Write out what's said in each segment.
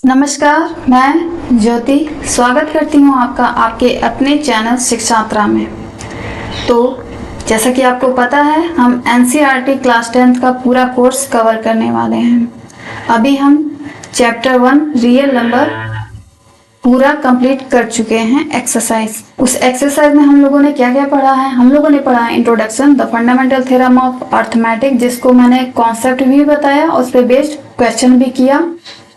नमस्कार, मैं ज्योति स्वागत करती हूँ आपका आपके अपने चैनल शिक्षात्रा में। तो जैसा कि आपको पता है, हम एनसीईआरटी क्लास 10th का पूरा कोर्स कवर करने वाले हैं। अभी हम चैप्टर 1 रियल नंबर पूरा कंप्लीट कर चुके हैं एक्सरसाइज। उस एक्सरसाइज में हम लोगों ने क्या क्या पढ़ा है? हम लोगों ने पढ़ा है introduction the fundamental theorem of arithmetic, जिसको मैंने कॉन्सेप्ट भी बताया, उस पर बेस्ड क्वेश्चन भी किया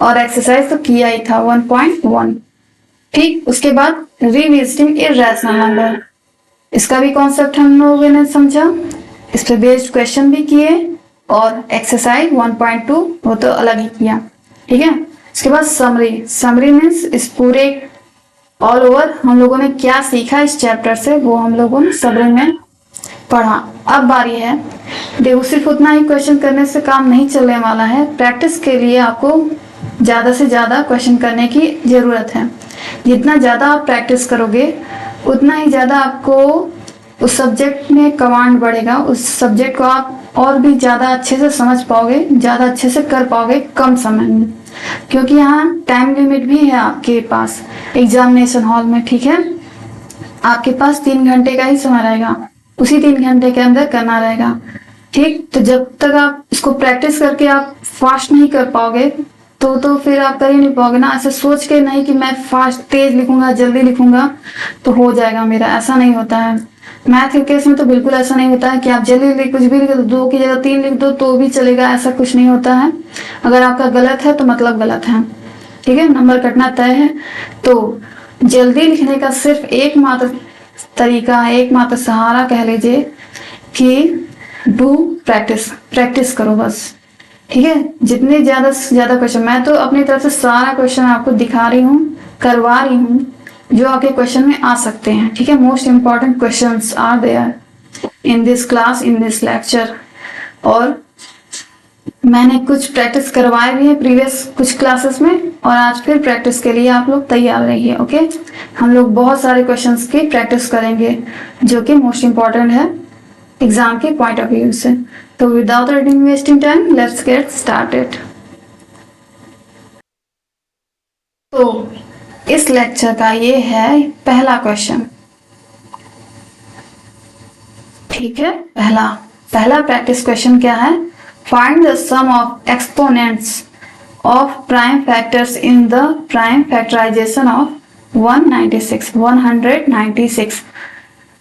और एक्सरसाइज तो किया ही था 1.1। ठीक, उसके बाद रिविजिटिंग इर्रेशनल नंबर, इसका भी कॉन्सेप्ट हम लोगों ने समझा, इस पे बेस्ड क्वेश्चन भी किए और एक्सरसाइज 1.2 वो तो अलग ही किया। ठीक है, इसके बाद समरी मीन्स इस पूरे ऑल ओवर हम लोगों ने क्या सीखा इस चैप्टर से, वो हम लोगों ने समरी में पढ़ा। अब बारी है, देखो सिर्फ उतना ही क्वेश्चन करने से काम नहीं चलने वाला है। प्रैक्टिस के लिए आपको ज़्यादा से ज़्यादा क्वेश्चन करने की ज़रूरत है। जितना ज़्यादा आप प्रैक्टिस करोगे उतना ही ज़्यादा आपको उस सब्जेक्ट में कमांड बढ़ेगा, उस सब्जेक्ट को आप और भी ज़्यादा अच्छे से समझ पाओगे, ज़्यादा अच्छे से कर पाओगे कम समय में, क्योंकि यहाँ टाइम लिमिट भी है आपके पास एग्जामिनेशन हॉल में। ठीक है, आपके पास 3 घंटे का ही समय रहेगा, उसी 3 घंटे के अंदर करना रहेगा। ठीक, तो जब तक आप इसको प्रैक्टिस करके आप फास्ट नहीं कर पाओगे तो फिर आप कर ही नहीं पाओगे ना। ऐसे सोच के नहीं कि मैं फास्ट तेज लिखूंगा, जल्दी लिखूंगा तो हो जाएगा मेरा, ऐसा नहीं होता है। मैथ के केस में तो बिल्कुल ऐसा नहीं होता है कि आप जल्दी कुछ भी लिख दो, 2 की जगह 3 लिख दो तो भी चलेगा, ऐसा कुछ नहीं होता है। अगर आपका गलत है तो मतलब गलत है। ठीक है, नंबर कटना तय है। तो जल्दी लिखने का सिर्फ एकमात्र तरीका है, एकमात्र सहारा कह लीजिए कि डू प्रैक्टिस करो बस। ठीक है, जितने ज्यादा से ज्यादा क्वेश्चन, मैं तो अपनी तरफ से सारा क्वेश्चन आपको दिखा रही हूँ, करवा रही हूँ जो आपके क्वेश्चन में आ सकते हैं। ठीक है, most important questions are there in this class, in this lecture. और मैंने कुछ प्रैक्टिस करवाए भी है प्रीवियस कुछ क्लासेस में, और आज फिर प्रैक्टिस के लिए आप लोग तैयार रहिए। ओके, हम लोग बहुत सारे क्वेश्चंस की प्रैक्टिस करेंगे जो कि मोस्ट इंपॉर्टेंट है एग्जाम के पॉइंट ऑफ व्यू से। तो without wasting time let's get started. तो इस लेक्चर का ये है पहला क्वेश्चन। ठीक है, पहला प्रैक्टिस क्वेश्चन क्या है? Find the sum of exponents of prime factors in the prime factorization of 196।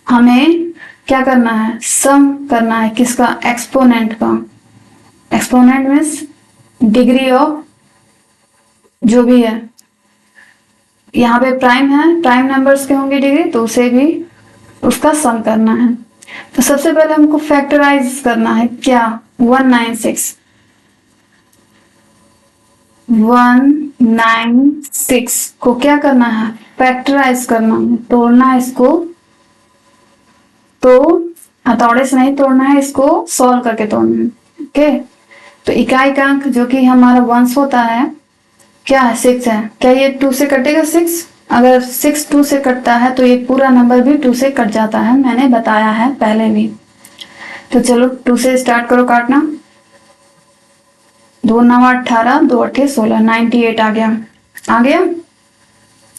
हमें क्या करना है? सम करना है। किसका? एक्सपोनेंट का। एक्सपोनेंट मीन्स डिग्री ऑफ जो भी है। यहाँ पे प्राइम है, प्राइम नंबर्स के होंगे डिग्री, तो उसे भी उसका सम करना है। तो सबसे पहले हमको फैक्टराइज करना है। क्या? 196 को क्या करना है? फैक्टराइज करना है, तोड़ना है इसको। तो हथौड़े से नहीं तोड़ना है, इसको सॉल्व करके तोड़ना है। ओके, तो इकाई का अंक जो कि हमारा वंश होता है क्या है? 6 है। क्या ये 2 से कटेगा 6? अगर 6 2 से कटता है तो ये पूरा नंबर भी 2 से कट जाता है, मैंने बताया है पहले भी। तो चलो 2 से स्टार्ट करो काटना। 2 9 18, 2 8 16, 98 आ गया।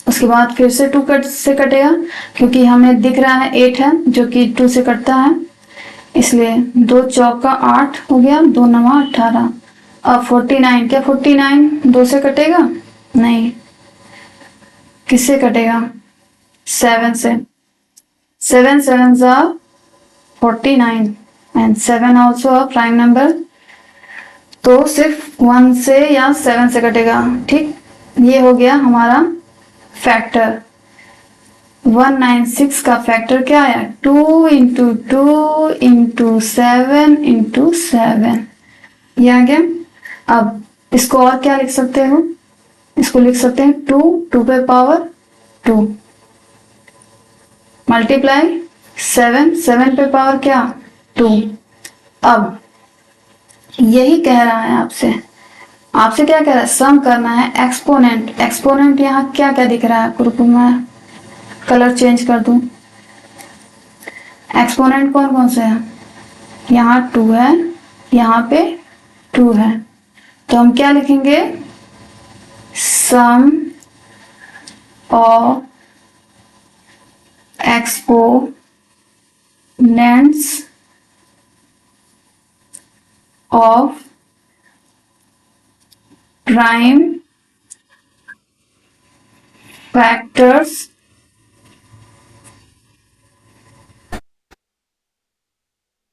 उसके बाद फिर से 2 से कटेगा, क्योंकि हमें दिख रहा है 8 है जो कि 2 से कटता है, इसलिए 2 चौका 8 हो गया, 2 9 18। अब 49, क्या 49 2 से कटेगा? नहीं, किससे कटेगा? 7 से। 7 7 49 and 7 also a prime number, तो सिर्फ 1 से या 7 से कटेगा। ठीक, ये हो गया हमारा फैक्टर। 196 का फैक्टर क्या आया? 2 इंटू 2 इंटू 7 इंटू 7, ये आ गया। अब इसको और क्या लिख सकते हो? इसको लिख सकते हैं 2 पे पावर 2 मल्टीप्लाई 7 पे पावर क्या? 2। अब यही कह रहा है आपसे क्या कह रहा है? सम करना है एक्सपोनेंट। एक्सपोनेंट यहाँ क्या क्या दिख रहा है आपको? रुको मैं कलर चेंज कर दूं। एक्सपोनेंट कौन कौन से है? यहाँ 2 है, यहाँ पे 2 है, तो हम क्या लिखेंगे? Sum of exponents of prime factors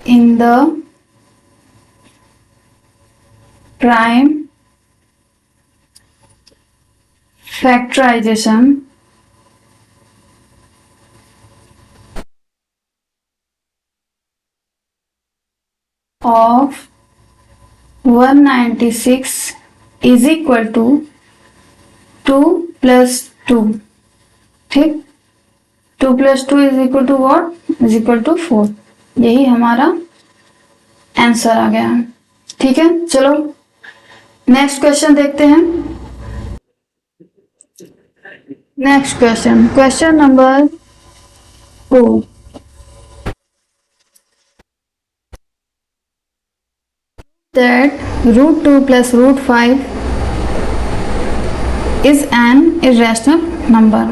in the prime factorization of 196 is equal to 2 plus 2. ठीक, 2 plus 2 is equal to what? Is equal to 4. यही हमारा आंसर आ गया। ठीक है, चलो नेक्स्ट क्वेश्चन देखते हैं। Next question, question number 4। that root 2 plus root 5 is an irrational number।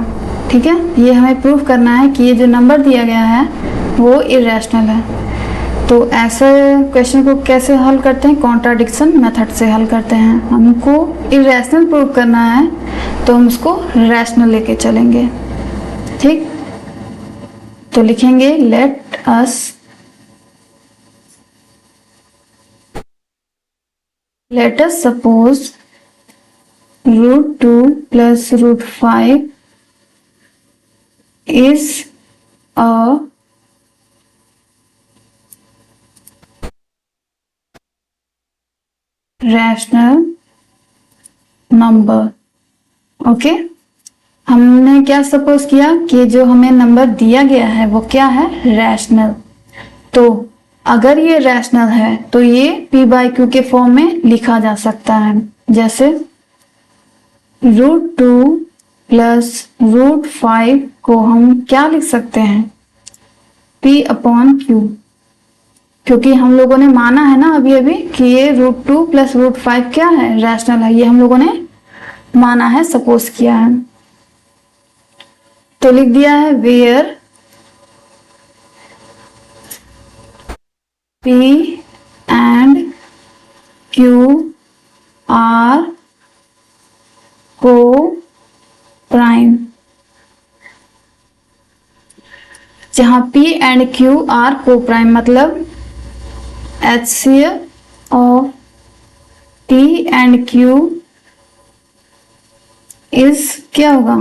ठीक है, ये हमें प्रूफ करना है कि ये जो नंबर दिया गया है वो इरेशनल है। तो ऐसे क्वेश्चन को कैसे हल करते हैं? कॉन्ट्राडिक्शन मेथड से हल करते हैं। हमको इरेशनल प्रूफ करना है तो हम उसको रैशनल लेके चलेंगे। ठीक, तो लिखेंगे let us suppose root 2 plus root 5 is a rational number। Okay, हमने क्या सपोज किया कि जो हमें नंबर दिया गया है वो क्या है? रैशनल। तो अगर ये रैशनल है तो ये p बाई क्यू के फॉर्म में लिखा जा सकता है। जैसे रूट 2 प्लस रूट 5 को हम क्या लिख सकते हैं? p अपॉन क्यू, क्योंकि हम लोगों ने माना है ना अभी अभी कि ये रूट 2 प्लस रूट 5 क्या है? रैशनल है। ये हम लोगों ने माना है, सपोज किया है। तो लिख दिया है where P and Q are co-prime। जहां P and Q are co-prime मतलब HCF of P and Q is क्या होगा?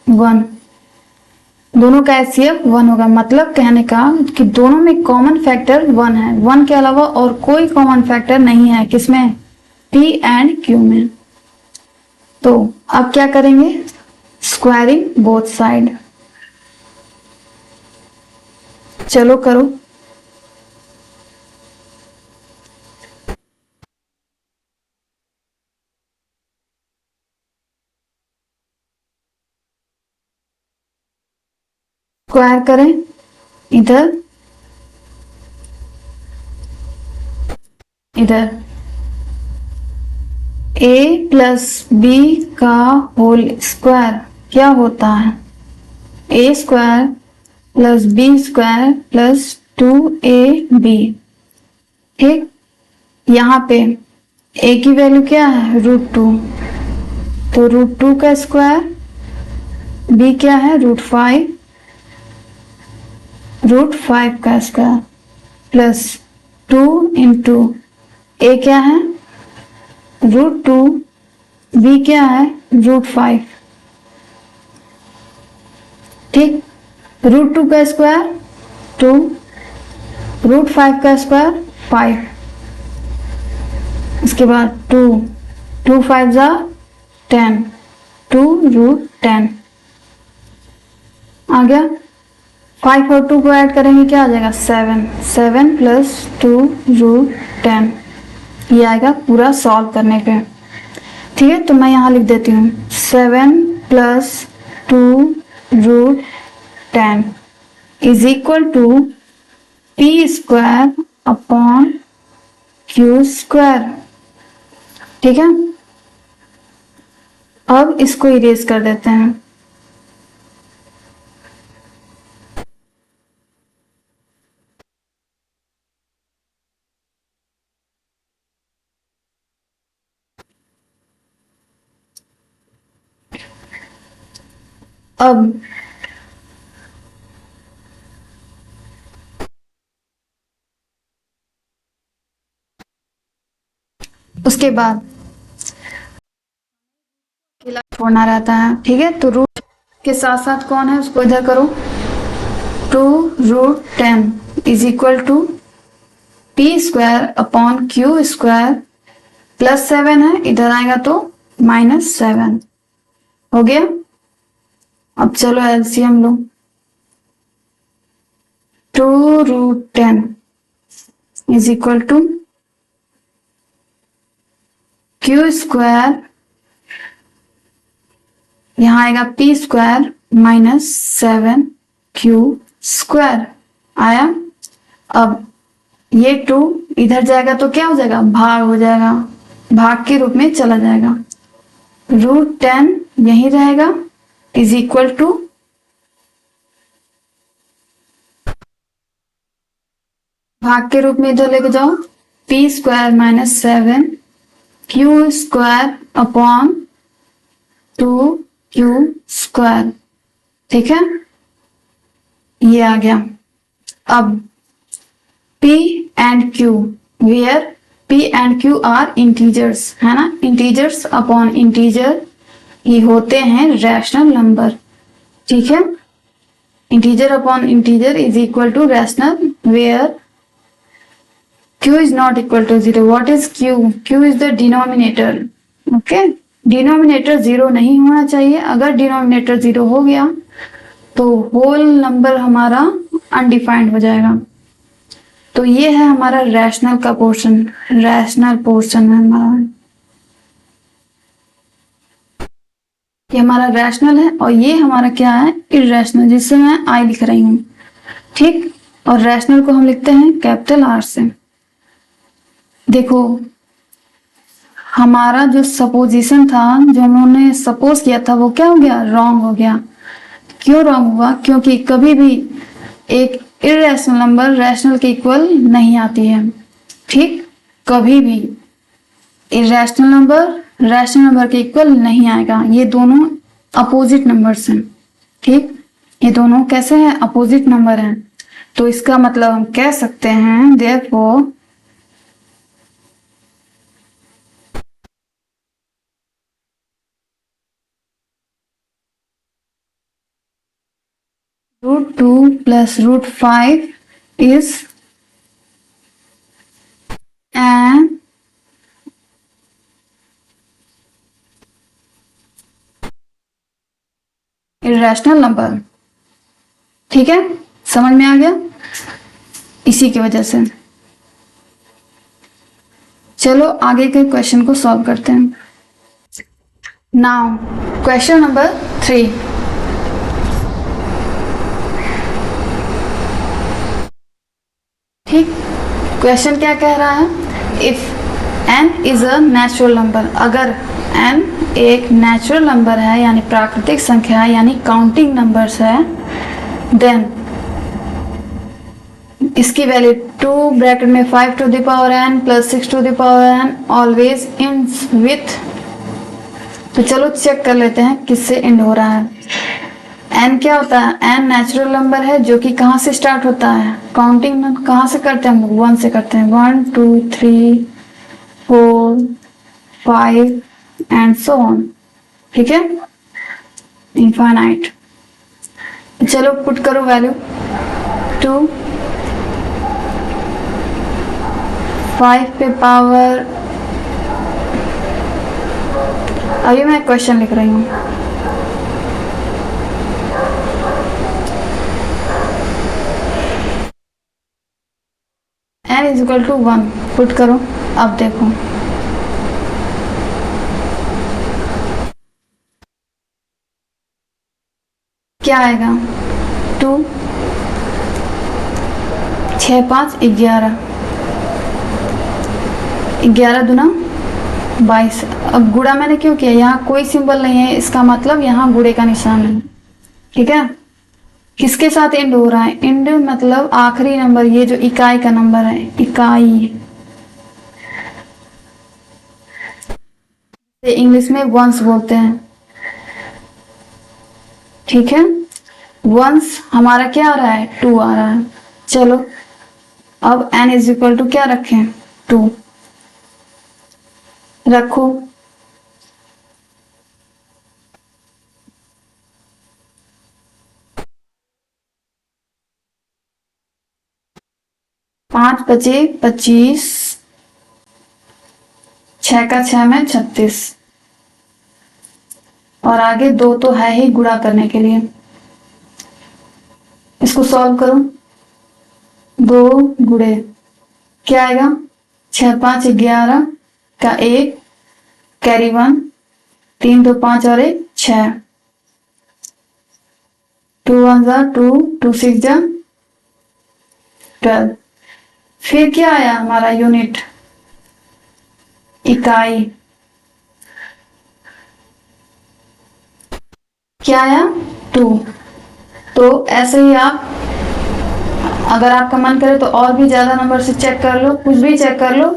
1। दोनों का HCF 1 होगा। मतलब कहने का कि दोनों में कॉमन फैक्टर 1 है। 1 के अलावा और कोई कॉमन फैक्टर नहीं है। किसमें? P एंड Q में। तो अब क्या करेंगे? Squaring both side. चलो करो। स्क्वायर करें इधर इधर। a प्लस बी का होल स्क्वायर क्या होता है? a square plus b square plus 2ab। ठीक, यहाँ पे a की वैल्यू क्या है? रूट 2। तो रूट 2 का स्क्वायर, b क्या है? रूट 5, रूट 5 का स्क्वायर प्लस 2 इंटू ए क्या है? रूट 2, बी क्या है? रूट 5। ठीक, रूट 2 का स्क्वायर 2, रूट 5 का स्क्वायर 5, इसके बाद 2, 2 5 जा 10, 2 रूट 10 आ गया। 5 और 2 को ऐड करेंगे क्या आ जाएगा? 7, 7 प्लस 2 रूट 10। ये आएगा पूरा सॉल्व करने पे। ठीक है, तो मैं यहाँ लिख देती हूँ 7 plus 2 root 10 is equal to p square upon q square. ठीक है, अब इसको इरेज कर देते हैं। अब उसके बाद छोड़ना रहता है, ठीक है। तो रूट के साथ साथ कौन है उसको इधर करो। 2√10 is equal to p square upon q square plus 7 है, इधर आएगा तो -7 हो गया। अब चलो एलसीएम लो। 2√10 is equal to q square, यहां आएगा पी स्क्वायर -7 क्यू स्क्वायर आया। अब ये 2 इधर जाएगा तो क्या हो जाएगा, भाग हो जाएगा, भाग के रूप में चला जाएगा। √10 यही रहेगा इज इक्वल टू भाग के रूप में इधर लेके जाओ, p square -7 q square upon 2q square, ठीक है, ये आ गया। अब p and q, where p and q are integers, है ना, इंटीजर्स अपॉन इंटीजर ये होते हैं रैशनल नंबर, ठीक है। Integer upon integer is equal to rational, where q is not equal to 0. What is q? q is the denominator. Okay? Denominator 0 नहीं होना चाहिए। अगर डिनोमिनेटर 0 हो गया तो होल नंबर हमारा अनडिफाइंड हो जाएगा। तो ये है हमारा रैशनल का पोर्शन, रैशनल पोर्शन है हमारा, ये हमारा रैशनल है। और ये हमारा क्या है, इरैशनल, जिससे मैं आई लिख रही हूँ, ठीक। और रैशनल को हम लिखते हैं कैपिटल आर से। देखो हमारा जो सपोजिशन था, जो हमने सपोज किया था, वो क्या हो गया, रॉन्ग हो गया। क्यों रॉन्ग हुआ, क्योंकि कभी भी एक इरैशनल नंबर रैशनल के इक्वल नहीं आती है, ठीक। कभी भी इरैशनल नंबर रैशनल नंबर के इक्वल नहीं आएगा। ये दोनों अपोजिट नंबर्स हैं, ठीक। ये दोनों कैसे हैं, अपोजिट नंबर हैं। तो इसका मतलब हम कह सकते हैं therefore √2 plus √5 is an irrational number, ठीक है, समझ में आ गया। इसी की वजह से चलो आगे के क्वेश्चन को सॉल्व करते हैं। नाउ क्वेश्चन नंबर 3, ठीक। क्वेश्चन क्या कह रहा है, if n is a natural number, अगर n एक नेचुरल नंबर है यानी प्राकृतिक संख्या है यानी काउंटिंग नंबर्स है, देन इसकी वैल्यू 2 ब्रैकेट में 5 to the power n plus 6 to the power n always ends with. तो चलो चेक कर लेते हैं किससे एंड हो रहा है। n क्या होता है, n नेचुरल नंबर है जो कि कहाँ से स्टार्ट होता है, काउंटिंग कहाँ से करते हैं हम लोग, 1 से करते हैं, 1 2 3 4 5 एंड सो ऑन, ठीक है, इनफाइनाइट। चलो पुट करो वैल्यू 2 5 पे पावर, अभी मैं क्वेश्चन लिख रही हूँ। n is equal to 1 put करो। अब देखो क्या आएगा, 2 6 5 11 11 दूना 22। अब गुणा मैंने क्यों किया, यहाँ कोई सिंबल नहीं है, इसका मतलब यहाँ गुणे का निशान है। ठीक है, किसके साथ एंड हो रहा है, एंड मतलब आखिरी नंबर, ये जो इकाई का नंबर है, इकाई इंग्लिश में वंस बोलते हैं। ठीक है, वंस हमारा क्या आ रहा है, 2 आ रहा है। चलो अब n इज इक्वल टू क्या रखें, 2 रखो। पांच बचे 25, 6 का 6 में 36, और आगे 2 तो है ही गुणा करने के लिए। इसको सॉल्व करो, 2 गुणे क्या आएगा, 6 5 11 का 1 कैरी 1, 3 2 5 और 1 6, 2 1 जा 2, 2 6 जा 12। फिर क्या आया हमारा यूनिट, इकाई, क्या आया 2। तो ऐसे ही आप, अगर आपका मन करे तो और भी ज्यादा नंबर से चेक कर लो, कुछ भी चेक कर लो,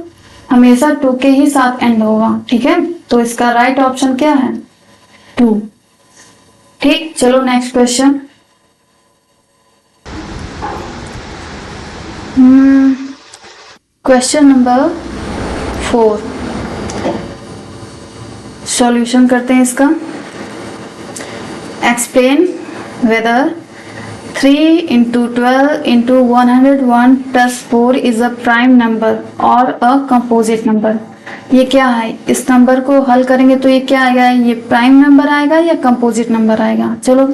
हमेशा 2 के ही साथ एंड होगा। ठीक है, तो इसका राइट ऑप्शन क्या है, 2। ठीक, चलो next question. Question number 4, solution करते हैं इसका। Explain whether 3 into 12 into 101 plus 4 is a prime number or a composite number। ये क्या है, इस नंबर को हल करेंगे तो ये क्या आएगा, ये प्राइम नंबर आएगा या कंपोजिट नंबर आएगा। चलो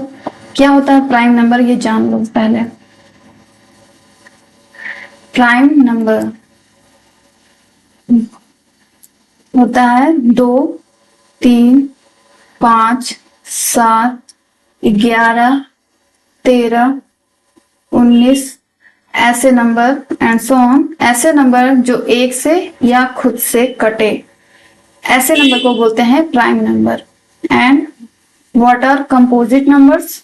क्या होता है प्राइम नंबर, ये जान लो पहले। प्राइम नंबर होता है 2 3 5 7 11 13 19 ऐसे नंबर एंड सो ऑन, ऐसे नंबर जो एक से या खुद से कटे, ऐसे नंबर को बोलते हैं prime number. And what are composite numbers,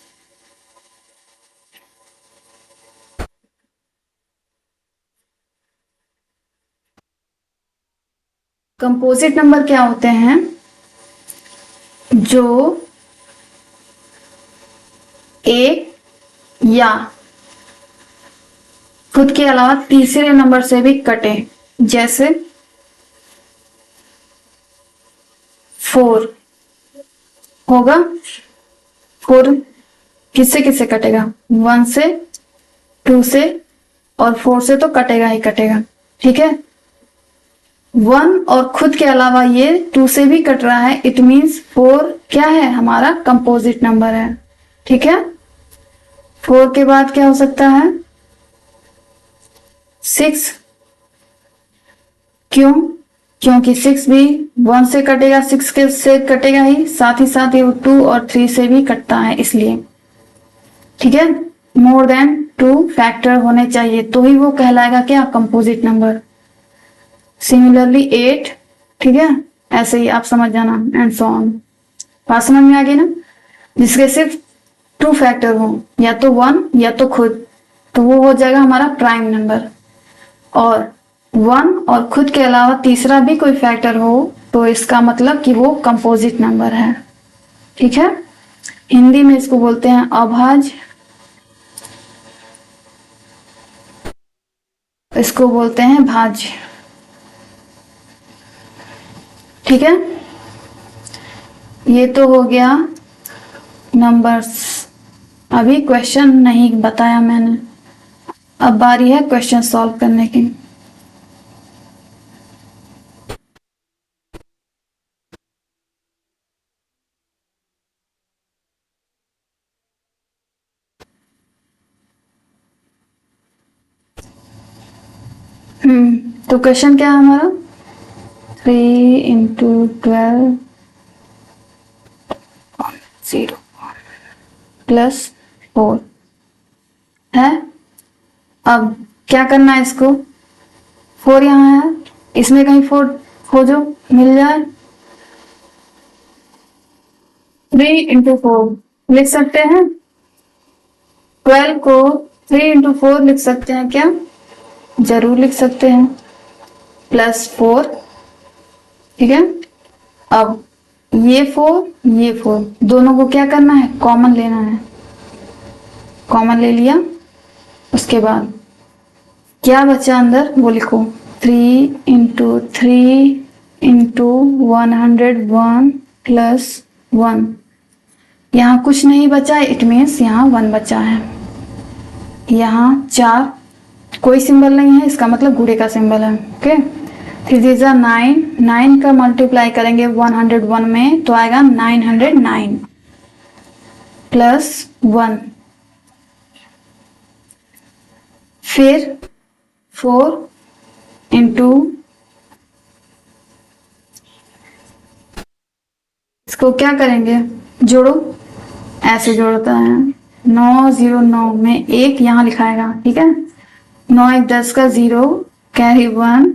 composite number क्या होते हैं, जो एक या खुद के अलावा तीसरे नंबर से भी कटे। जैसे 4 होगा, 4 किससे किससे कटेगा, 1 से, 2 से और 4 से तो कटेगा ही कटेगा। ठीक है, 1 और खुद के अलावा ये 2 से भी कट रहा है, इट मीन्स 4 क्या है, हमारा कंपोजिट नंबर है। ठीक है, 4 के बाद क्या हो सकता है, 6, क्यों, क्योंकि 6 भी 1 से कटेगा, 6 के से कटेगा ही साथ ही 2 और 3 से भी कटता है इसलिए। ठीक है, मोर देन 2 फैक्टर होने चाहिए तो ही वो कहलाएगा क्या, कंपोजिट नंबर। सिमिलरली 8, ठीक है, ऐसे ही आप समझ जाना एंड सो ऑन। बात समझ में आ गई ना, जिसके सिर्फ 2 फैक्टर हो, या तो 1 या तो खुद, तो वो हो जाएगा हमारा प्राइम नंबर। और 1 और खुद के अलावा तीसरा भी कोई फैक्टर हो तो इसका मतलब कि वो कंपोजिट नंबर है। ठीक है, हिंदी में इसको बोलते हैं अभाज्य, इसको बोलते हैं भाज्य। ठीक है, ये तो हो गया नंबर्स। अभी क्वेश्चन नहीं बताया मैंने, अब बारी है क्वेश्चन सॉल्व करने की। तो क्वेश्चन क्या है हमारा, 3 into 12 0 प्लस 4 है। अब क्या करना है, इसको 4 यहाँ है, इसमें कहीं 4 खोजो, मिल जाए। 3 × 4 लिख सकते हैं। 12 को 3 × 4 लिख सकते हैं क्या? जरूर लिख सकते हैं। +4, ठीक है। अब ये 4 दोनों को क्या करना है? कॉमन लेना है। कॉमन ले लिया, उसके बाद क्या बचा अंदर वो लिखो। 3 × 3 × 101 + 1। यहाँ कुछ नहीं बचा, इट मीन्स यहाँ 1 बचा है। यहाँ 4 कोई सिंबल नहीं है, इसका मतलब गुणे का सिंबल है। ओके, 9 का मल्टीप्लाई करेंगे 101 में तो आएगा 909 +1। फिर 4 × इसको क्या करेंगे? जोड़ो, ऐसे जोड़ता है। 909 में 1 यहाँ लिखाएगा, ठीक है। 9 × 1 = 10 का 0 कैरी 1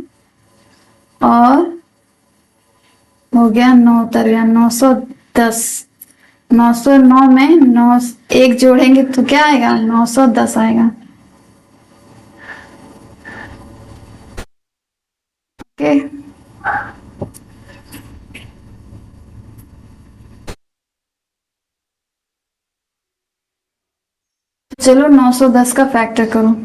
और हो गया 9 उतर गया 910। 909 में 9 1 जोड़ेंगे तो क्या आएगा? 910 आएगा। ओके, चलो 910 का फैक्टर करो।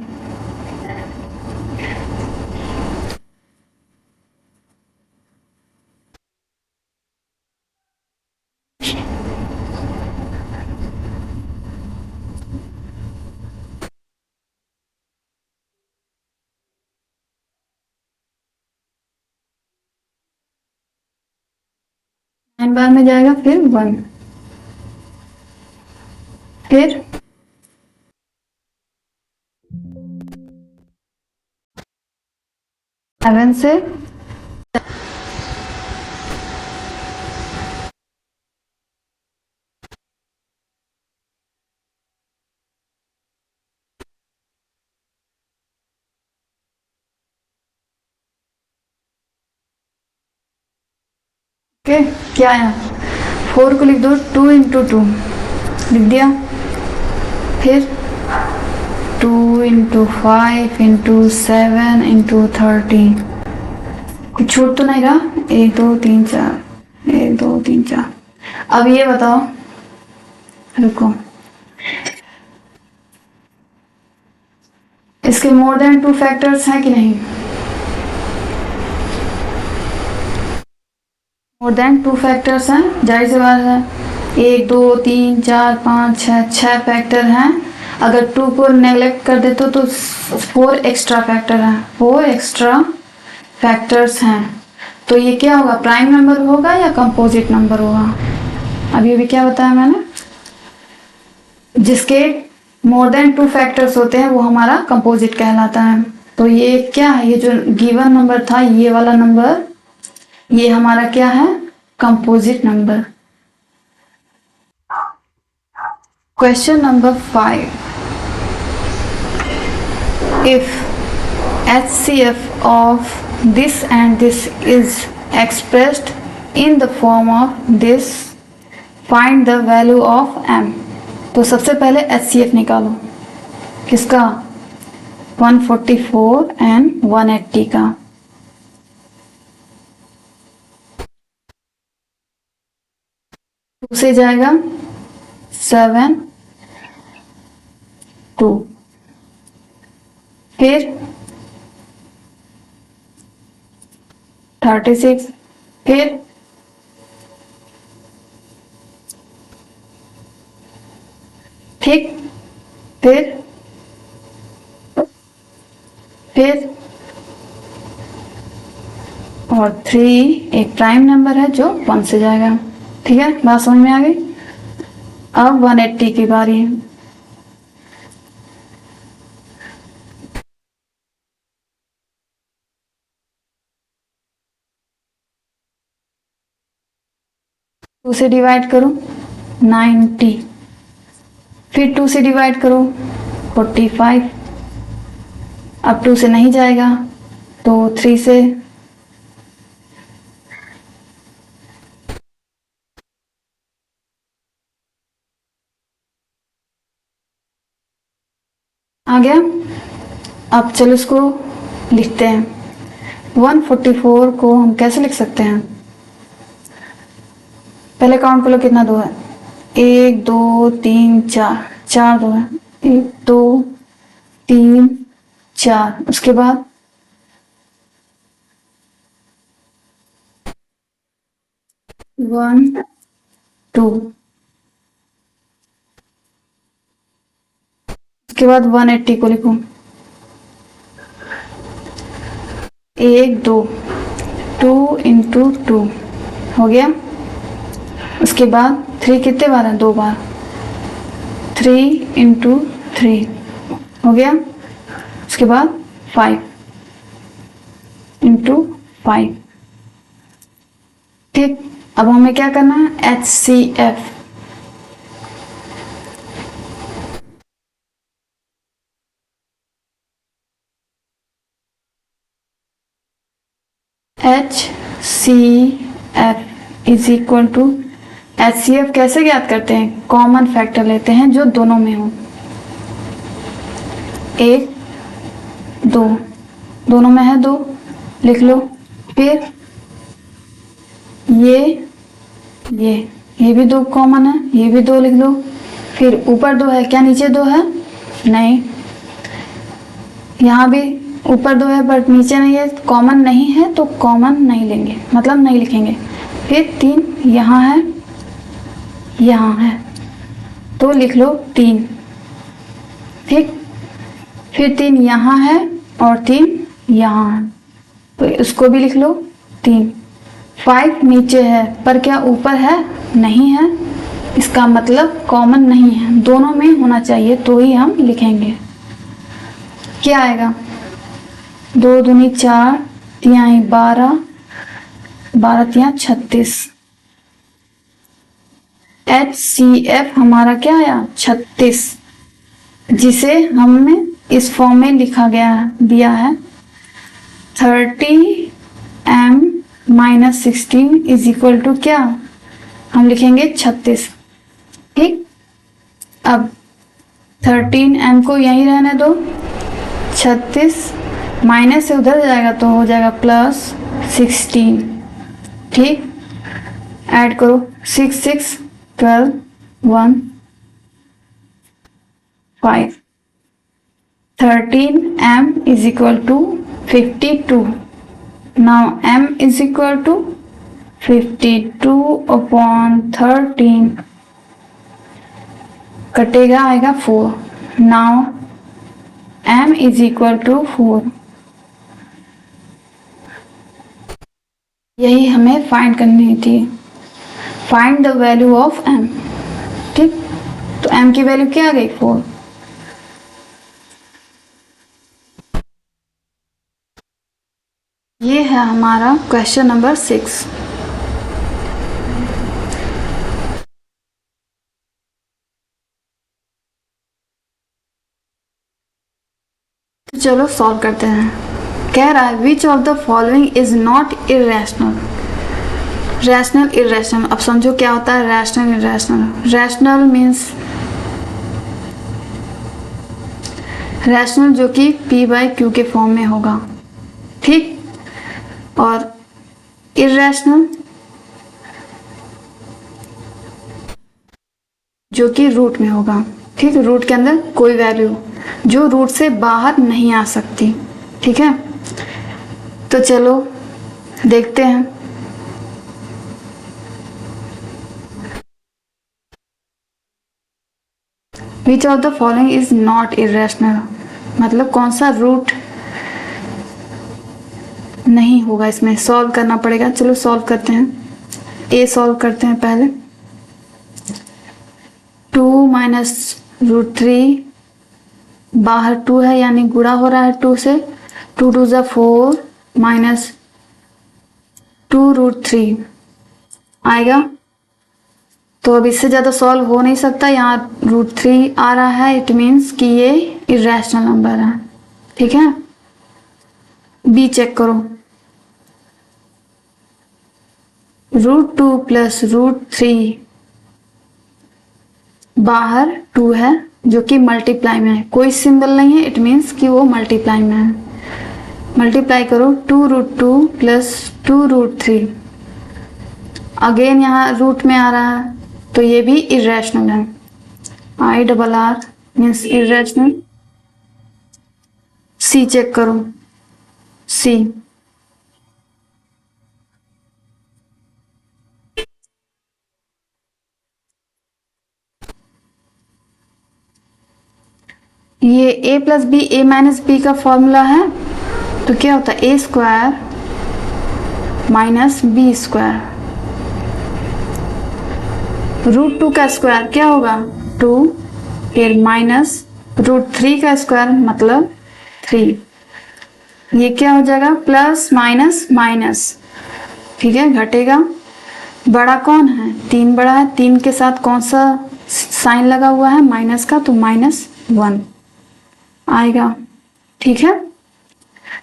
n बार में जाएगा, फिर 1, फिर 7 से ओके, क्या है? 4 को लिख दो, 2 × 2 लिख दिया। फिर 2 × 5 × 7 × 30। कुछ छूट तो नहीं रहा? 1 2 3 4, 1 2 3 4। अब ये बताओ, रुको, इसके मोर देन 2 फैक्टर्स हैं कि नहीं? मोर देन 2 फैक्टर्स हैं, जाहिर सी बात है। 1 2 3 4 5 6 फैक्टर हैं। अगर 2 को नेग्लेक्ट कर देते तो 4 एक्स्ट्रा फैक्टर हैं, 4 एक्स्ट्रा फैक्टर्स हैं। तो ये क्या होगा? प्राइम नंबर होगा या कंपोजिट नंबर होगा? अभी अभी क्या बताया मैंने? जिसके मोर देन 2 फैक्टर्स होते हैं वो हमारा कंपोजिट कहलाता है। तो ये क्या है? ये जो गिवन नंबर था, ये वाला नंबर, ये हमारा क्या है? Composite number. Question number 5, if HCF of this and this is expressed in the form of this, find the value of m। तो सबसे पहले HCF निकालो, किसका? 144 and 180 का। से जाएगा 7 2, फिर 36, फिर 6, फिर और 3 एक प्राइम नंबर है जो 1 से जाएगा। ठीक है, बात समझ में आ गई? अब 180 की बारी है। टू से डिवाइड करो 90, फिर 2 से डिवाइड करो 45। अब 2 से नहीं जाएगा तो 3 से, आ गया। अब चलो इसको लिखते हैं। 144 को हम कैसे लिख सकते हैं? पहले काउंट कर लो कितना दो है। 1 2 3 4, 4 दो है। 1 2 3 4, उसके बाद 1 2, उसके बाद 180 को लिखो। 1 2, 2 इंटू 2 हो गया। उसके बाद 3 कितने बार है? 2 बार। 3 इंटू 3 हो गया। उसके बाद 5 इंटू 5। ठीक, अब हमें क्या करना है? HCF। HCF is equal to, HCF कैसे ज्ञात करते हैं? कॉमन फैक्टर लेते हैं जो दोनों में हो। 1 2, दोनों में है 2, लिख लो। फिर ये भी 2 कॉमन है, ये भी 2 लिख लो। फिर ऊपर 2 है, क्या नीचे 2 है? नहीं। यहाँ भी ऊपर 2 है बट नीचे नहीं है, कॉमन नहीं है तो कॉमन नहीं लेंगे, मतलब नहीं लिखेंगे। फिर 3 यहाँ है, यहाँ है, तो लिख लो 3। ठीक, फिर 3 यहाँ है और 3 यहाँ है, तो इसको भी लिख लो 3। 5 नीचे है पर क्या ऊपर है? नहीं है, इसका मतलब कॉमन नहीं है, दोनों में होना चाहिए तो ही हम लिखेंगे। क्या आएगा? 2 दूनी 4, 3 12, 12 3 36। HCF हमारा क्या आया? 36, जिसे हमने इस फॉर्म में लिखा गया दिया है 30m minus 16 is equal to क्या? हम लिखेंगे 36। ठीक, अब 13m को यहीं रहने दो। 36 माइनस से उधर जाएगा तो हो जाएगा प्लस 16। ठीक, ऐड करो 6 6 12 1 5। 13m is equal to 52. Now m is equal to 52 upon 13, कटेगा आएगा 4। Now m is equal to 4। यही हमें फाइंड करनी थी। Find the value of m। ठीक, तो m की वैल्यू क्या आ गई? 4। ये है हमारा क्वेश्चन नंबर 6। चलो सॉल्व करते हैं। कह रहा है which of the following is not irrational. Rational irrational, अब समझो क्या होता है rational irrational. Rational means rational जो कि P/Q के फॉर्म में होगा। ठीक, और इरेशनल जो कि रूट में होगा। ठीक, रूट के अंदर कोई वैल्यू जो रूट से बाहर नहीं आ सकती। ठीक है, तो चलो देखते हैं। Which of the following is not irrational, मतलब कौन सा रूट नहीं होगा, इसमें सॉल्व करना पड़ेगा। चलो सॉल्व करते हैं। ए सॉल्व करते हैं पहले। 2 माइनस रूट 3, बाहर 2 है यानी गुणा हो रहा है 2 से। 2 2 ज़ा 4 माइनस 2 रूट 3 आएगा। तो अब इससे ज़्यादा सॉल्व हो नहीं सकता, यहाँ रूट 3 आ रहा है, इट मीन्स कि ये इरेशनल नंबर है। ठीक है, बी चेक करो। रूट 2 प्लस रूट 3, बाहर 2 है जो कि मल्टीप्लाई में है, कोई सिंबल नहीं है, इट मीन्स कि वो मल्टीप्लाई में है। मल्टीप्लाई करो 2√2 प्लस 2√3, अगेन यहाँ रूट में आ रहा है तो ये भी इरेशनल है। IRR means irrational. See check करो, सी ये a plus B A minus B का फॉर्मूला है, तो क्या होता है A square minus B square. √2 का स्क्वायर क्या होगा 2, फिर माइनस √3 का स्क्वायर मतलब 3, ये क्या हो जाएगा प्लस माइनस माइनस, ठीक है, घटेगा। बड़ा कौन है 3 बड़ा है, 3 के साथ कौन सा साइन लगा हुआ है माइनस का, तो -1 आएगा, ठीक है।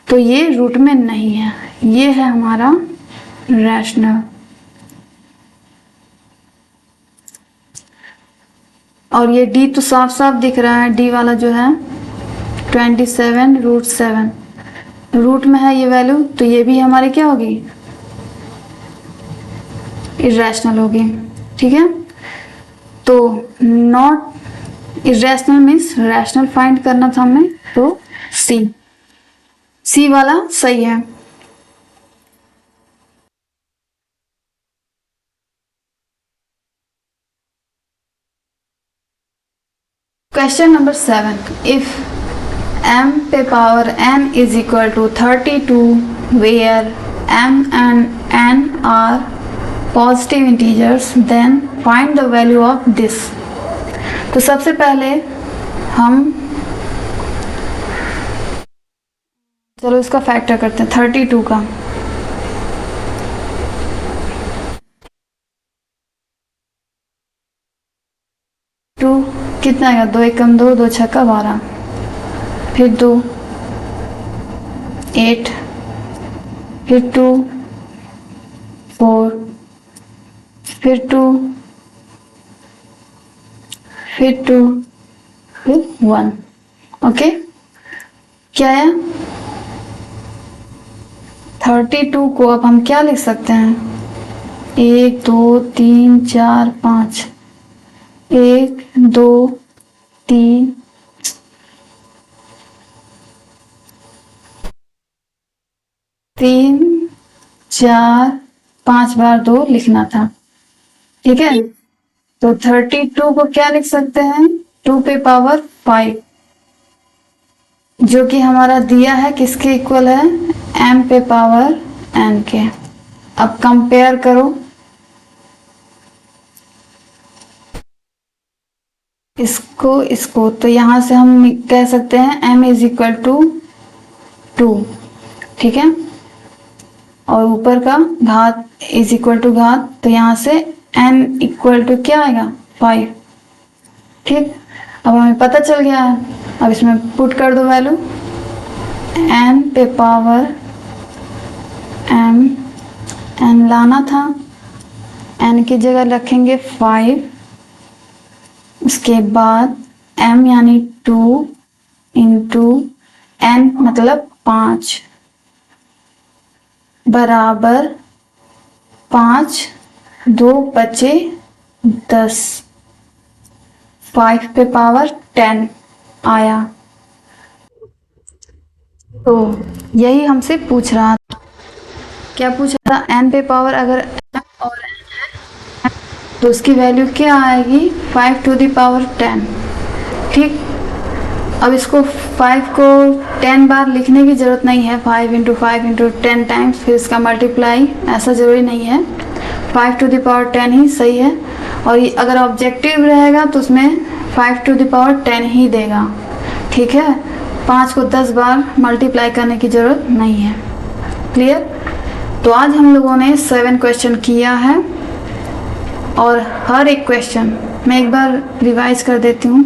तो ये रूट में नहीं है, ये है हमारा रैशनल। और ये डी तो साफ साफ दिख रहा है, डी वाला जो है 27√7 रूट में है ये वैल्यू, तो ये भी हमारी क्या होगी इरेशनल होगी, ठीक है। तो not irrational means rational find करना था हमें, तो सी वाला सही है। क्वेश्चन नंबर 7, इफ m पे power n is equal to 32 where m and n are positive integers then find the value of this। तो सबसे पहले हम चलो इसका फैक्टर करते हैं 32 का। टू कितना आएगा 2 एकम 2, 2 छक्का 12, फिर 2 8, फिर 2 4, फिर 2, फिर 2, फिर 1। ओके, क्या है 32 को अब हम क्या लिख सकते हैं 1 2 3 4 5, 1 2 3 3 4 5 बार 2 लिखना था, ठीक है। तो 32 को क्या लिख सकते हैं 2 पे पावर 5, जो कि हमारा दिया है किसके इक्वल है m पे पावर n के। अब कंपेयर करो इसको, तो यहां से हम कह सकते हैं m इज इक्वल टू 2, ठीक है, और ऊपर का घात इज इक्वल टू घात, तो यहां से n इक्वल टू क्या आएगा 5, ठीक। अब हमें पता चल गया है, अब इसमें पुट कर दो वैल्यू n पे पावर m, n लाना था, n की जगह रखेंगे 5, उसके बाद m यानी 2 इंटू n मतलब 5 बराबर 5, 2 बचे 10, 5 पे पावर 10 आया। तो यही हमसे पूछ रहा था, क्या पूछ रहा था n पे पावर अगर m और n है तो उसकी वैल्यू क्या आएगी 5 टू द पावर 10, ठीक। अब इसको 5 को 10 बार लिखने की ज़रूरत नहीं है, 5 इंटू 5 इंटू 10 टाइम्स फिर इसका मल्टीप्लाई, ऐसा ज़रूरी नहीं है, 5 टू द पावर 10 ही सही है। और अगर ऑब्जेक्टिव रहेगा तो उसमें 5 टू द पावर 10 ही देगा, ठीक है। 5 को 10 बार मल्टीप्लाई करने की ज़रूरत नहीं है, क्लियर। तो आज हम लोगों ने 7 क्वेश्चन किया है, और हर एक क्वेश्चन मैं एक बार रिवाइज कर देती हूँ।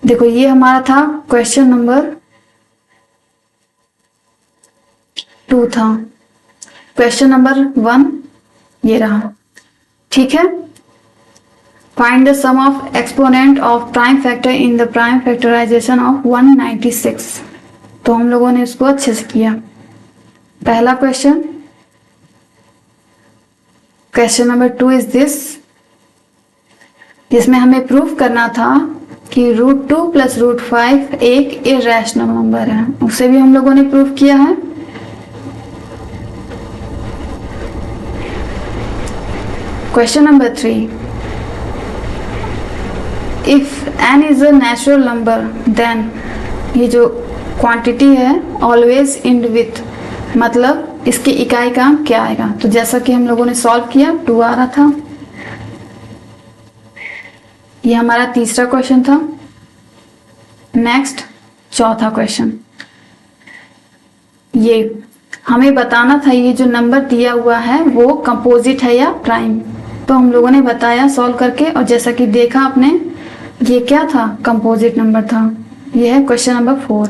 देखो ये हमारा था क्वेश्चन नंबर 2 था, क्वेश्चन नंबर 1 ये रहा, ठीक है। Find the sum of exponent of prime factor in the prime factorization of 196। तो हम लोगों ने इसको अच्छे से किया। पहला question, question number 2 is this, जिसमें हमें प्रूफ करना था कि √2 + √5 एक इरेशनल नंबर है। उसे भी हम लोगों ने प्रूफ किया है। Question number 3, if n is a natural number then, ये जो क्वांटिटी है ऑलवेज एंड विथ, मतलब इसकी इकाई का क्या आएगा। तो जैसा कि हम लोगों ने सॉल्व किया 2 आ रहा था। ये हमारा तीसरा क्वेश्चन था। नेक्स्ट चौथा क्वेश्चन, ये हमें बताना था ये जो नंबर दिया हुआ है वो कंपोजिट है या प्राइम। तो हम लोगों ने बताया सॉल्व करके, और जैसा कि देखा आपने ये क्या था, कंपोजिट नंबर था। ये है क्वेश्चन नंबर 4।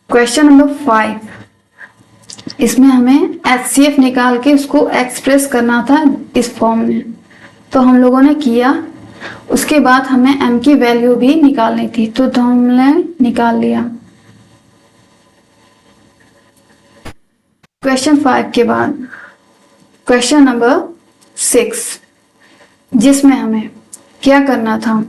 क्वेश्चन नंबर 5, इसमें हमें HCF निकाल के उसको एक्सप्रेस करना था इस फॉर्म में। तो हम लोगों ने किया। उसके बाद हमें m की वैल्यू भी निकालनी थी, तो हमने निकाल लिया। क्वेश्चन 5 के बाद क्वेश्चन नंबर 6, जिसमें हमें क्या करना था,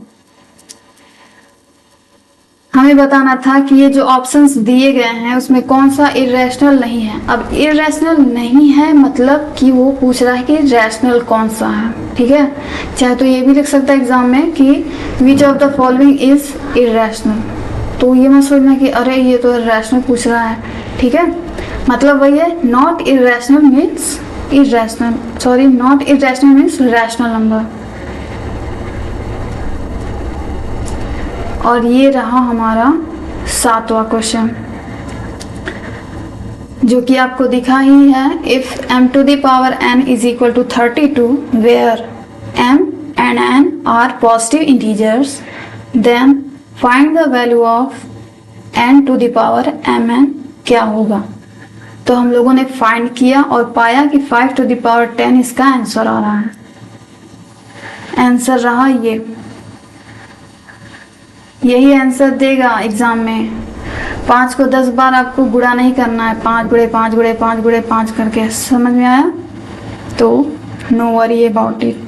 हमें बताना था कि ये जो ऑप्शंस दिए गए हैं उसमें कौन सा इरेशनल नहीं है। अब इरेशनल नहीं है मतलब कि वो पूछ रहा है कि रैशनल कौन सा है। ठीक है, चाहे तो ये भी लिख सकता है एग्जाम में कि which of the following is irrational. तो ये मत सोचना कि अरे ये तो इरेशनल पूछ रहा है। ठीक है, मतलब वही है, not irrational means irrational, sorry not irrational means rational number. और ये रहा हमारा 7वां क्वेश्चन, जो कि आपको दिखा ही है। If m⁴n = 32 where m and n are positive integers then find the value of n⁴mn क्या होगा। तो हम लोगों ने फाइंड किया और पाया कि 5⁻10 इसका आंसर आ रहा है। आंसर रहा ये, यही आंसर देगा एग्जाम में। 5 को 10 बार आपको गुणा नहीं करना है, 5 × 5 × 5 × 5 करके। समझ में आया? तो नो वरी अबाउट इट।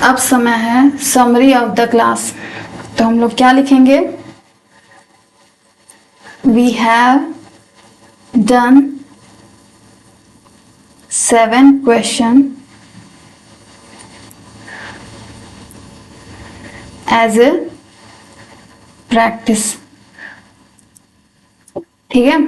अब समय है समरी ऑफ द क्लास। तो हम लोग क्या लिखेंगे, we have done 7 question as a practice. ठीक है,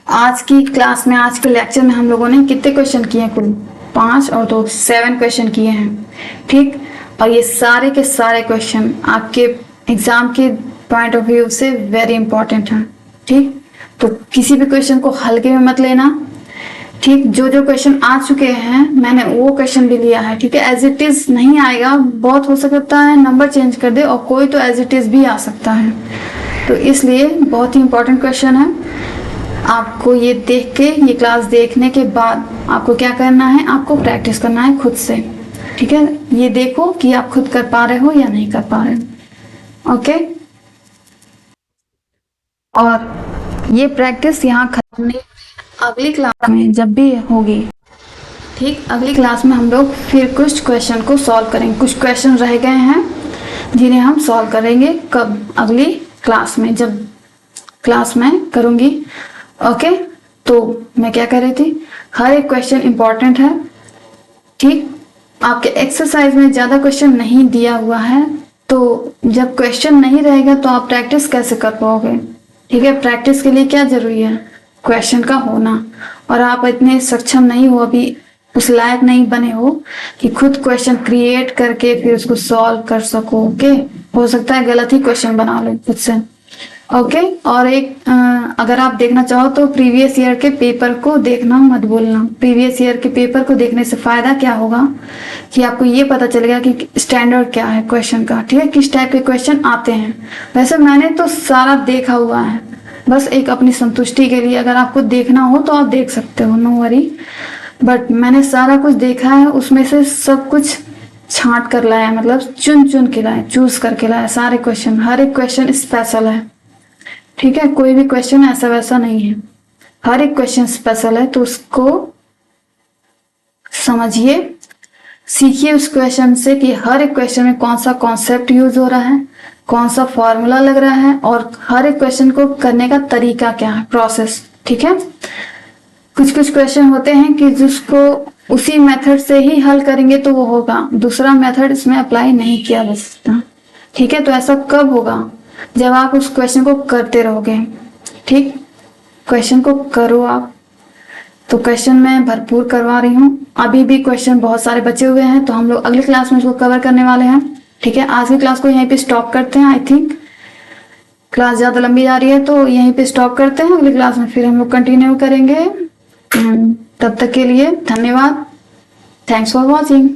आज की क्लास में, आज के लेक्चर में हम लोगों ने कितने क्वेश्चन किए हैं? कुल 5 और 2 7 क्वेश्चन किए हैं। ठीक, और ये सारे के सारे क्वेश्चन आपके एग्जाम के पॉइंट ऑफ व्यू से वेरी इंपॉर्टेंट हैं। ठीक, तो किसी भी क्वेश्चन को हल्के में मत लेना। ठीक, जो जो क्वेश्चन आ चुके हैं मैंने वो क्वेश्चन भी लिया है। ठीक है, एज इट इज नहीं आएगा, बहुत हो सकता है नंबर चेंज कर दे, और कोई तो एज इट इज भी आ सकता है। तो इसलिए बहुत ही इंपॉर्टेंट क्वेश्चन है। आपको ये देख के, ये क्लास देखने के बाद आपको क्या करना है, आपको प्रैक्टिस करना है खुद से। ठीक है, ये देखो कि आप खुद कर पा रहे हो या नहीं कर पा रहे हो। ओके, और ये प्रैक्टिस यहाँ खत्म नहीं, अगली क्लास में जब भी होगी, ठीक, अगली क्लास में हम लोग फिर कुछ क्वेश्चन को सॉल्व करेंगे। कुछ क्वेश्चन रह गए हैं जिन्हें हम सॉल्व करेंगे। कब? अगली क्लास में, जब क्लास में करूँगी। ओके, तो मैं क्या कह रही थी, हर एक क्वेश्चन इंपॉर्टेंट है। ठीक, आपके एक्सरसाइज में ज़्यादा क्वेश्चन नहीं दिया हुआ है, तो जब क्वेश्चन नहीं रहेगा तो आप प्रैक्टिस कैसे कर पाओगे। ठीक है, प्रैक्टिस के लिए क्या जरूरी है, क्वेश्चन का होना। और आप इतने सक्षम नहीं हो, अभी उस लायक नहीं बने हो कि खुद क्वेश्चन क्रिएट करके फिर उसको सॉल्व कर सको। ओके, हो सकता है गलत ही क्वेश्चन बना लो खुद से। ओके, और एक अगर आप देखना चाहो तो प्रीवियस ईयर के पेपर को देखना मत भूलना। प्रीवियस ईयर के पेपर को देखने से फायदा क्या होगा कि आपको ये पता चलेगा कि स्टैंडर्ड क्या है क्वेश्चन का। ठीक है, किस टाइप के क्वेश्चन आते हैं। वैसे मैंने तो सारा देखा हुआ है, बस एक अपनी संतुष्टि के लिए। अगर आपको देखना हो तो आप देख सकते हो, नो वरी। बट मैंने सारा कुछ देखा है, उसमें से सब कुछ छांट कर लाया, मतलब चुन चुन के लाया, चूज करके लाया सारे क्वेश्चन। हर एक क्वेश्चन स्पेशल है, ठीक है, कोई भी क्वेश्चन ऐसा वैसा नहीं है, हर एक क्वेश्चन स्पेशल है। तो उसको समझिए, सीखिए उस क्वेश्चन से कि हर एक क्वेश्चन में कौन सा कॉन्सेप्ट यूज हो रहा है, कौन सा फॉर्मूला लग रहा है, और हर एक क्वेश्चन को करने का तरीका क्या है, प्रोसेस, ठीक है। कुछ कुछ क्वेश्चन होते हैं कि जिसको उसी मेथड से ही हल करेंगे तो वो होगा, दूसरा मेथड इसमें अप्लाई नहीं किया जा सकता, ठीक है। तो ऐसा कब होगा? जब आप उस क्वेश्चन को करते रहोगे, ठीक। क्वेश्चन को करो आप। तो क्वेश्चन मैं भरपूर करवा रही हूँ, अभी भी क्वेश्चन बहुत सारे बचे हुए हैं, तो हम लोग अगली क्लास में इसको कवर करने वाले हैं, ठीक है। आज की क्लास को यहीं पे स्टॉप करते हैं। आई थिंक क्लास ज़्यादा लंबी जा रही है, तो यहीं पे स्टॉप करते हैं। अगली क्लास में फिर हम लोग कंटिन्यू करेंगे। तब तक के लिए धन्यवाद। Thanks for watching.